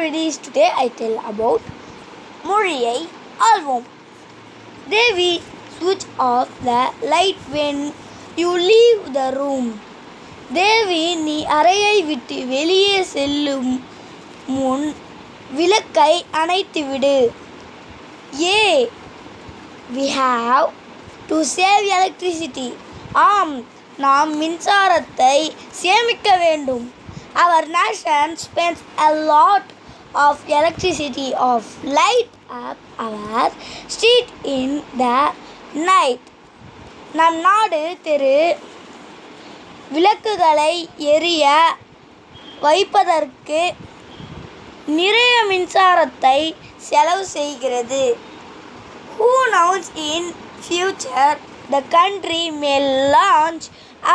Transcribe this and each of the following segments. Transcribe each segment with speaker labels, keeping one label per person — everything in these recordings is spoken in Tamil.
Speaker 1: stories. Today I tell about Murray album. Devi, switch off the light when you leave the room. தேவி, நீ அறையை விட்டு வெளியே செல்லும் முன் விளக்கை அணைத்துவிடு. ஏ we have to save electricity. ஆம், நாம் மின்சாரத்தை சேமிக்க வேண்டும். Our nation spends a lot of electricity of light up our street in the night. நம் நாடு தெரு விளக்குகளை எரிய வைப்பதற்கு நிறைய மின்சாரத்தை செலவு செய்கிறது. Who knows, in future the country may launch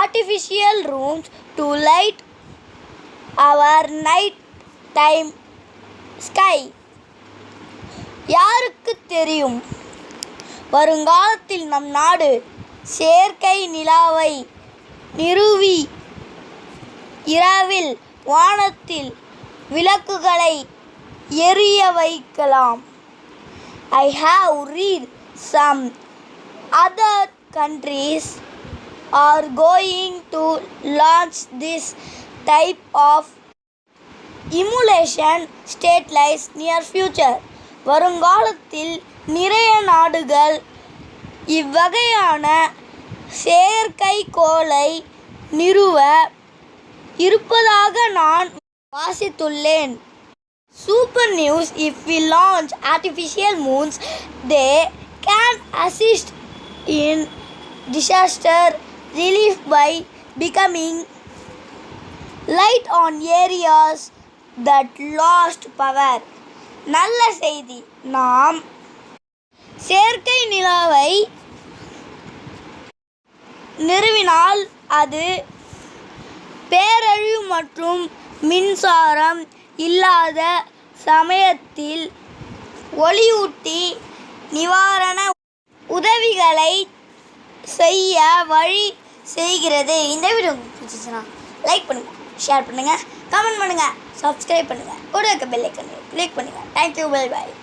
Speaker 1: artificial rooms to light our night time sky. யாருக்கு தெரியும், வருங்காலத்தில் நம் நாடு செயற்கை நிலாவை நிறுவி இரவில் வானத்தில் விளக்குகளை எரிய வைக்கலாம். I have read some other countries are going to launch this type of emulation satellites near future. வருங்காலத்தில் நிறைய நாடுகள் இவ்வகையான செயற்கைக்கோளை நிறுவ இருப்பதாக நான் வாசித்துள்ளேன். Super news, if we launch artificial moons, they can assist in disaster relief by becoming light on areas that lost power. நல்ல செய்தி, நாம் செயற்கை நிலாவை நிறுவினால் அது பேரழிவு மற்றும் மின்சாரம் இல்லாத சமயத்தில் ஒளியூட்டி நிவாரண உதவிகளை செய்ய வழி செய்கிறது. இந்த வீடியோ பிடிச்சிச்சுன்னா லைக் பண்ணுங்கள், ஷேர் பண்ணுங்கள், கமெண்ட் பண்ணுங்கள், சப்ஸ்கிரைப் பண்ணுங்கள், கூட இருக்க பெல் ஐக்கனை கிளிக் பண்ணுங்கள். Thank you, bye bye.